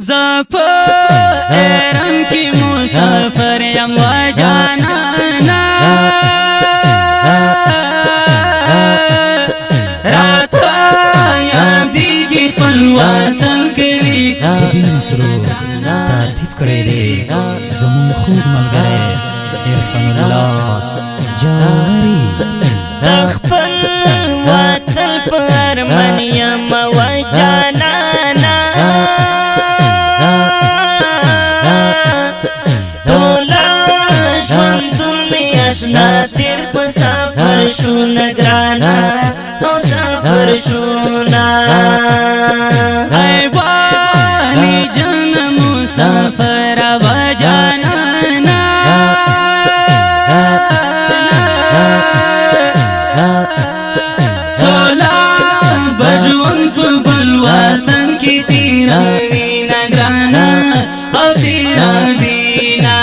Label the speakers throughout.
Speaker 1: زپا ایران کی مسافر یم و جانانا راتا یادیگی پل وطن کلی
Speaker 2: دین سرور ترتیب کرے دے زمون خوب ملگرے عرفان اللہ جوہری
Speaker 3: اخپل وطن پر من یم و جانانا دولا شون ظلمی اشنا تیر پا سفر شون گرانا او سفر شونا
Speaker 1: ایوانی جان مسافر و جانانا سولا بجون پا بل وطن کی تیرا وینا گرانا او تیرا وینا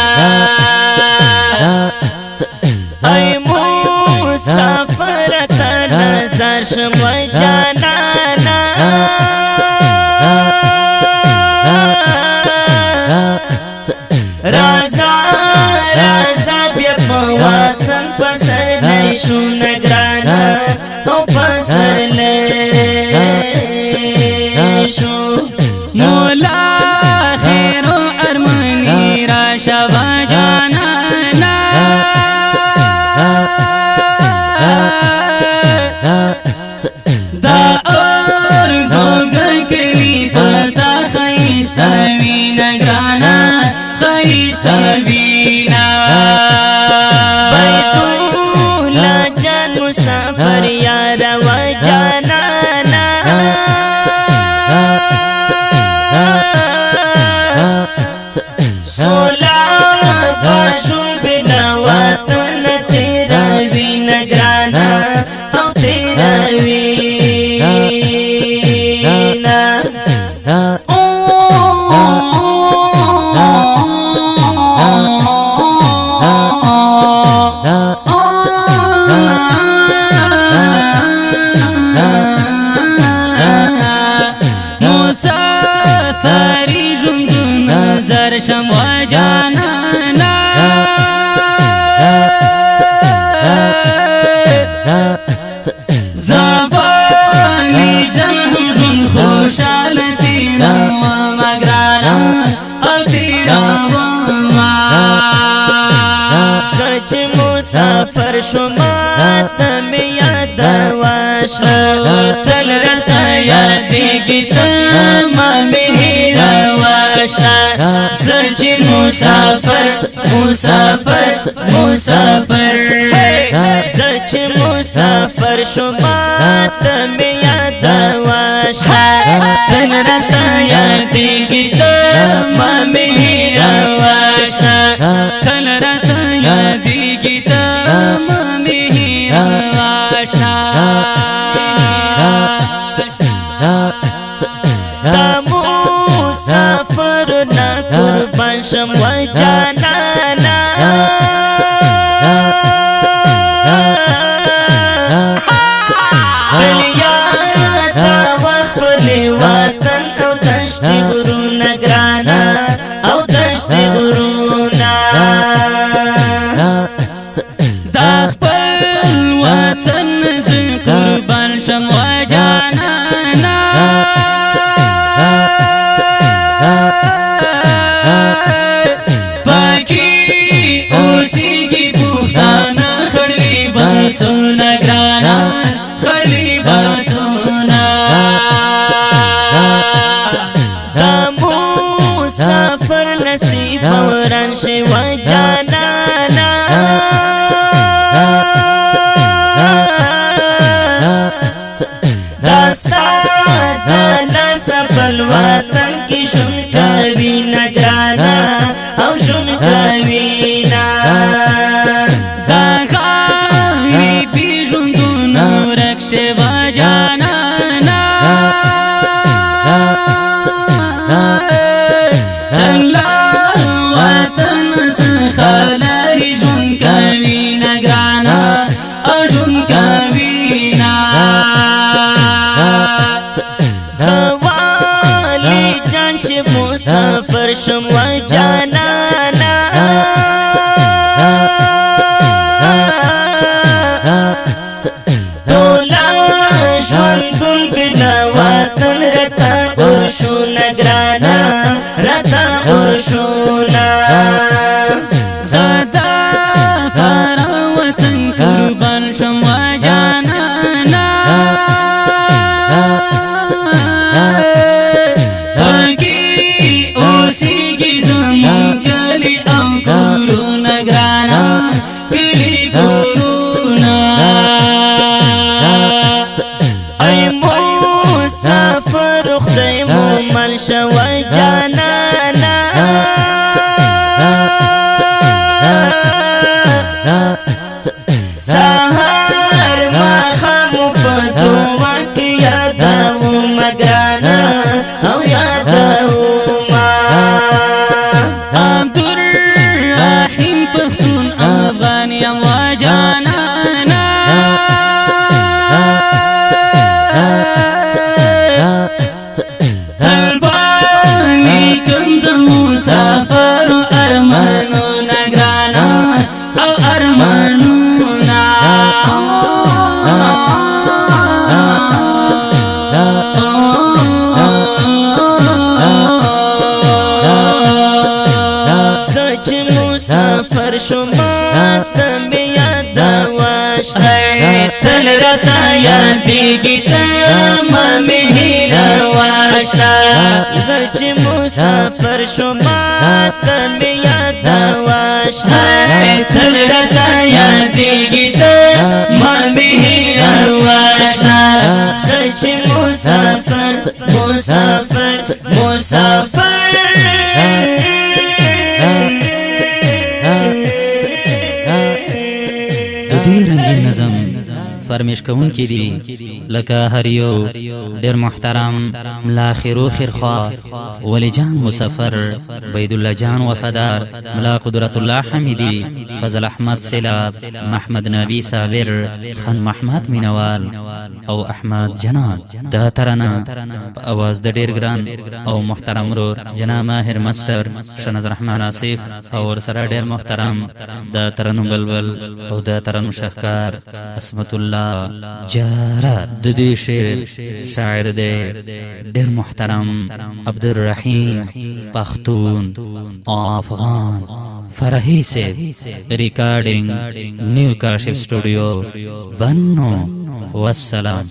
Speaker 3: ای مسافر تا نظر شم و جانانا رازا رازا بیا پا وطن پسر نیشون گرانا او پسر نیشون
Speaker 1: مولا خیر و ارمانی را شوا جانانا دا اور گوگا کلی پتا خیستا وینا گرانا خیستا وینا
Speaker 3: بیدولا جان مسافر یار و جانانا سولا باشون بنا وطن تیرا وینا گرانا او تیرا وینا
Speaker 1: مسافری جندو نظر شم و جانانا زبانی جان جن خوشحال تیرا و مگرانا او تیرا و ما
Speaker 3: سچ مسافر شما تم یاد واشنا
Speaker 1: تل رتا یادیگی تمام هیرا واشنا سچ مسافر مسافر مسافر
Speaker 3: سچ مسافر شما تم یاد واشنا
Speaker 1: تل رتا یادیگی تمام هیرا واشنا تل رتا یادیگی تمام هیرا واشنا
Speaker 3: دا مسافر نا قربان شم و جانانا دلیا دا وقت پلی وطن او دشتی غرونا گرانا او دشتی غرونا
Speaker 1: دا خپل وطن زی قربان شم و جانانا پاکی اوسیگی پختانا خڑلی باسونا گرانا خڑلی باسونا
Speaker 3: دا مسافر نصیب وران شي و جانانا داستا دا سپل وطن کی شن کوي نگرانا او شن کوي نا
Speaker 1: دا غریبی ژوندو نورک شوا جانانا الله وطن څخه لرې ژوند کوي نه ګرانه او ژوند کوي نه
Speaker 3: سوالی جان چې مسافر شم و جانانا دولا شوندون بلا وطن رتا ارشونا گرانا رتا ارشونا
Speaker 1: زادا خارا وطن قربان شم و جانانا پاکی اوسیگی زمون کلی او کورونا گرانا کلی کورونا
Speaker 3: ای مسافر خدای مو مل شو جانانا سهر ما خمو پدو وک یادو مگرانا او یادو ما
Speaker 1: عبدالرحیم پختون افغانیم و جانانا البانی کند مسافر و ارمانو نگرانا او ارمانونا
Speaker 3: سچ مسافر شما تم یاد واش
Speaker 1: تل رتا یادیگی تمام هیرا واشنا
Speaker 3: سچ مسافر شما تم یاد واش
Speaker 1: تل رتا یادیگی تمام هیرا واشنا
Speaker 3: سچ مسافر مسافر مسافر
Speaker 2: د دې رنگین نظم فرمیش کون کی دی لکه هر یو ډیر محترم ملا خیرو خیرخوا ولی جان مسافر بید الله جان وفادار ملا قدرت الله حمیدی فضل احمد سیلاب محمد نبی صابر خان محمد مینوال او احمد جناب دا ترانه په اواز د ډیر ګران او محترم رور جناب ماهر مستر شناز رحمان آصف او سره ډیر محترم دا ترانو بلبل او دا ترانو شهکار اسمت الله جارا د دې شعر شاعر دی ډیر محترم عبدالرحیم پختون افغان فرحی سے ریکارڈنگ نیو کاشف سٹوڈیو بنو والسلام